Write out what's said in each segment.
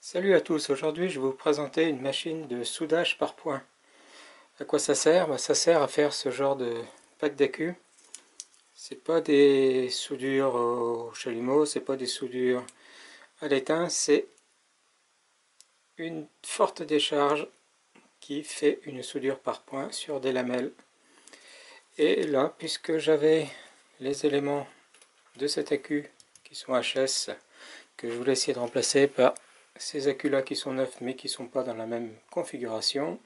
Salut à tous, aujourd'hui je vais vous présenter une machine de soudage par points. À quoi ça sert? Ça sert à faire ce genre de pack d'écus. C'est pas des soudures au chalumeau, c'est pas des soudures à l'étain, c'est une forte décharge qui fait une soudure par points sur des lamelles. Et là, puisque j'avais les éléments de cet écu qui sont HS, que je voulais essayer de remplacer par ces écus là qui sont neufs mais qui ne sont pas dans la même configuration,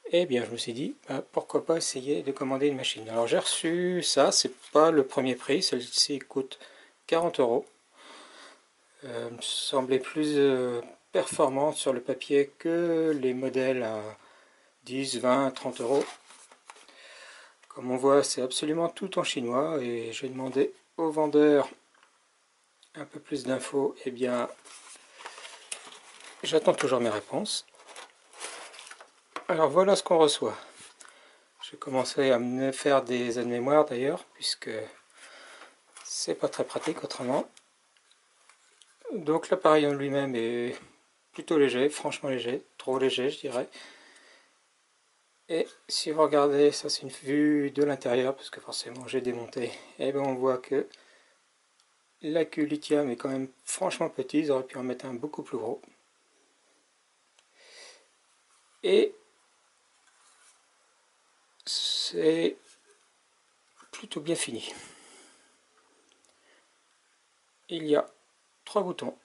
et bien je me suis dit pourquoi pas essayer de commander une machine. Alors j'ai reçu ça, c'est pas le premier prix, celle-ci coûte 40 euros. Me semblait plus performante sur le papier que les modèles à 10, 20, 30 euros. Comme on voit, c'est absolument tout en chinois et j'ai demandé au vendeur un peu plus d'infos. Et bien j'attends toujours mes réponses. Alors voilà ce qu'on reçoit. J'ai commencé à me faire des aides-mémoire d'ailleurs, puisque c'est pas très pratique autrement. Donc l'appareil en lui-même est plutôt léger, franchement léger, trop léger je dirais. Et si vous regardez, ça c'est une vue de l'intérieur, parce que forcément j'ai démonté, et bien on voit que l'accu lithium est quand même franchement petit, ils auraient pu en mettre un beaucoup plus gros. Et c'est plutôt bien fini. Il y a 3 boutons.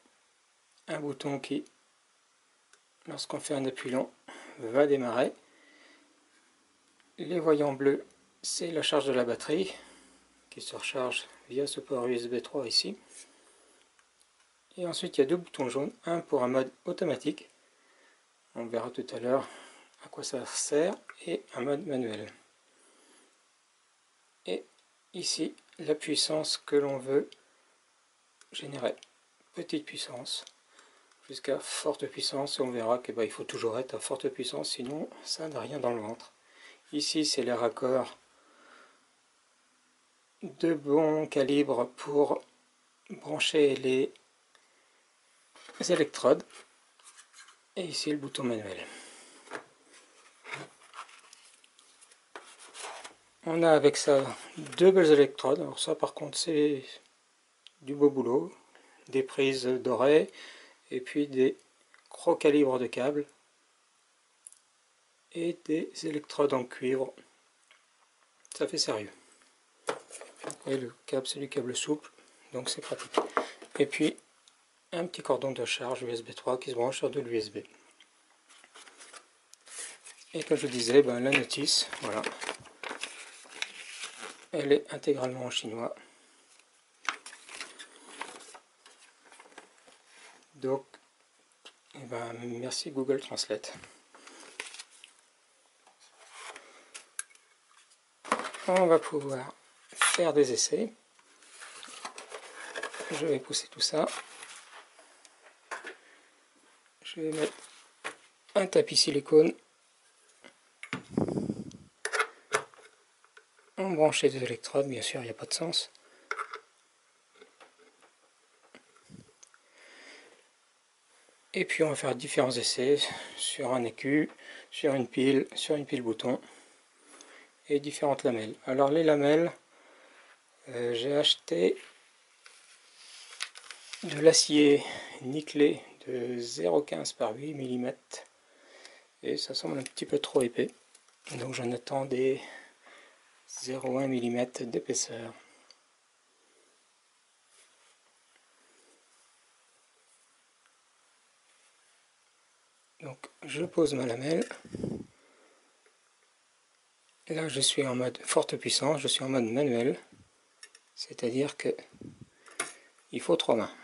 Un bouton qui, lorsqu'on fait un appui long, va démarrer. Les voyants bleus, c'est la charge de la batterie qui se recharge via ce port USB 3 ici. Et ensuite il y a 2 boutons jaunes, un pour un mode automatique, on verra tout à l'heure à quoi ça sert, et un mode manuel. Et ici la puissance que l'on veut générer, petite puissance jusqu'à forte puissance, et on verra qu'il faut toujours être à forte puissance, sinon ça n'a rien dans le ventre. Ici c'est les raccords de bon calibre pour brancher les électrodes, et ici le bouton manuel. On a avec ça 2 belles électrodes. Alors ça par contre c'est du beau boulot, des prises dorées et puis des gros calibres de câbles et des électrodes en cuivre. Ça fait sérieux. Et le câble c'est du câble souple, donc c'est pratique. Et puis un petit cordon de charge USB 3 qui se branche sur de l'USB. Et comme je disais, la notice, voilà, elle est intégralement en chinois. Donc, merci Google Translate. On va pouvoir faire des essais. Je vais pousser tout ça. Je vais mettre un tapis silicone. On branche les 2 électrodes, bien sûr, il n'y a pas de sens. Et puis on va faire différents essais sur un écu, sur une pile bouton et différentes lamelles. Alors les lamelles, j'ai acheté de l'acier nickelé de 0,15 par 8 mm et ça semble un petit peu trop épais. Donc j'en attends des 0,1 mm d'épaisseur. Donc je pose ma lamelle. Là je suis en mode forte puissance, je suis en mode manuel, c'est-à-dire que il faut 3 mains.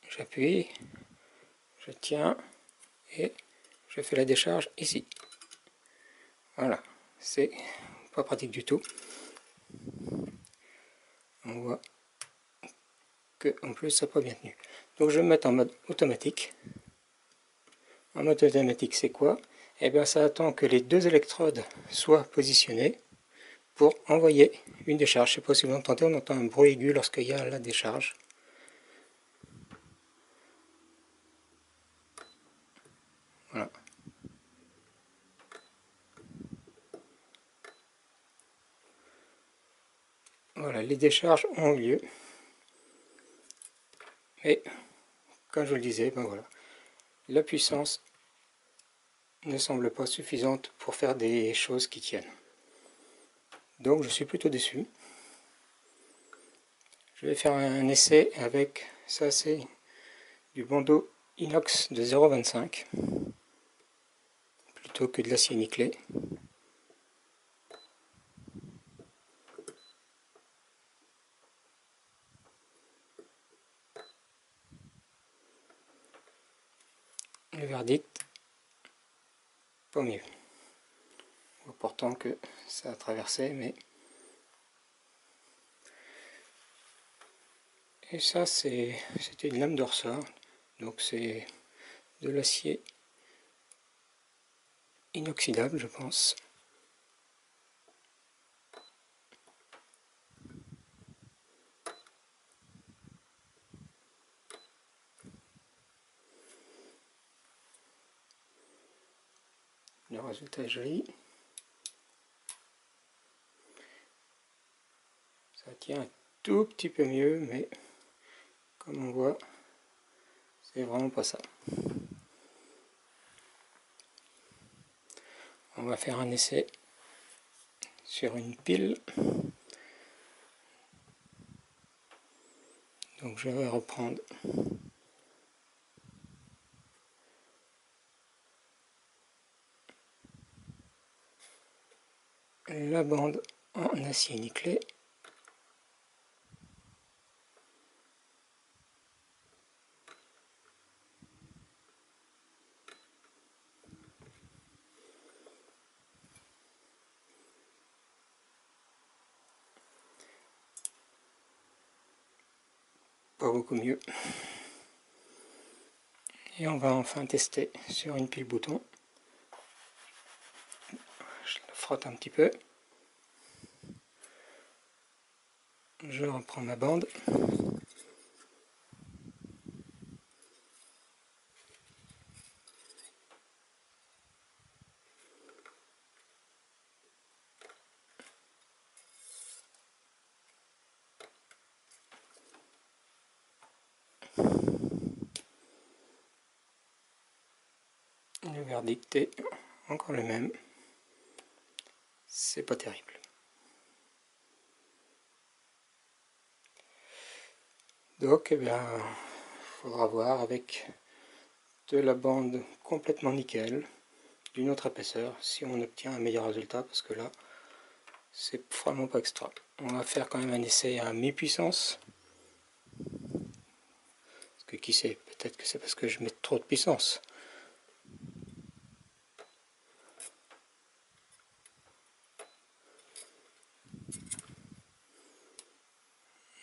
J'appuie, je tiens et je fais la décharge ici. Voilà, c'est pas pratique du tout. On voit que en plus ça n'a pas bien tenu. Donc je vais me mettre en mode automatique. En mode automatique c'est quoi? Eh bien ça attend que les 2 électrodes soient positionnées pour envoyer une décharge. Je ne sais pas si vous entendez, on entend un bruit aigu lorsqu'il y a la décharge. Voilà, les décharges ont eu lieu. Et comme je vous le disais, ben voilà, la puissance ne semble pas suffisante pour faire des choses qui tiennent. Donc je suis plutôt déçu. Je vais faire un essai avec, ça c'est du bandeau inox de 0,25 plutôt que de l'acier nickelé. Le verdict, pas mieux. Pourtant que ça a traversé, mais... Et ça, c'était une lame de ressort, donc c'est de l'acier inoxydable, je pense. Le résultat est joli. Ça tient un tout petit peu mieux, mais comme on voit, c'est vraiment pas ça. On va faire un essai sur une pile. Donc je vais reprendre la bande en acier nickelé. Pas beaucoup mieux. Et on va enfin tester sur une pile bouton. Je la frotte un petit peu. Je reprends ma bande. Le verdict est encore le même. C'est pas terrible. Donc, eh bien, faudra voir avec de la bande complètement nickel, d'une autre épaisseur, si on obtient un meilleur résultat, parce que là, c'est vraiment pas extra. On va faire quand même un essai à mi-puissance. Parce que qui sait, peut-être que c'est parce que je mets trop de puissance.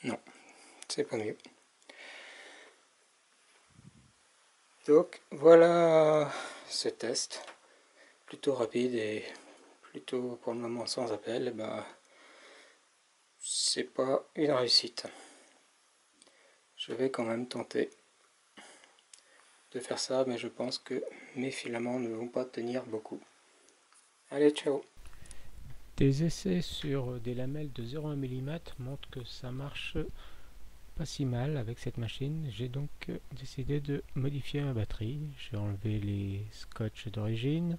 Non, c'est pas mieux. Donc voilà ce test, plutôt rapide et plutôt pour le moment sans appel. Ben, c'est pas une réussite. Je vais quand même tenter de faire ça, mais je pense que mes filaments ne vont pas tenir beaucoup. Allez, ciao! Des essais sur des lamelles de 0,1 mm montrent que ça marche pas si mal avec cette machine. J'ai donc décidé de modifier ma batterie. J'ai enlevé les scotch d'origine,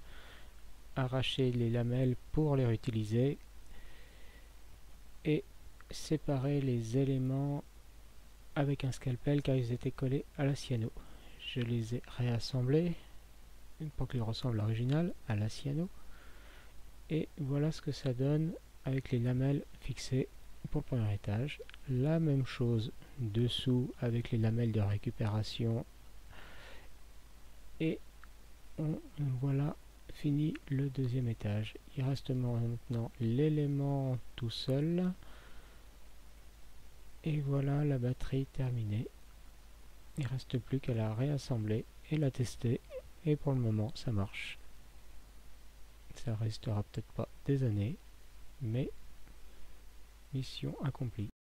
arraché les lamelles pour les réutiliser et séparer les éléments avec un scalpel car ils étaient collés à la cyano. Je les ai réassemblés pour qu'ils ressemblent à l'original, à la cyano. Et voilà ce que ça donne avec les lamelles fixées pour le premier étage. La même chose dessous avec les lamelles de récupération. Et voilà fini le deuxième étage. Il reste maintenant l'élément tout seul. Et voilà la batterie terminée. Il ne reste plus qu'à la réassembler et la tester. Et pour le moment ça marche. Ça restera peut-être pas des années, mais mission accomplie.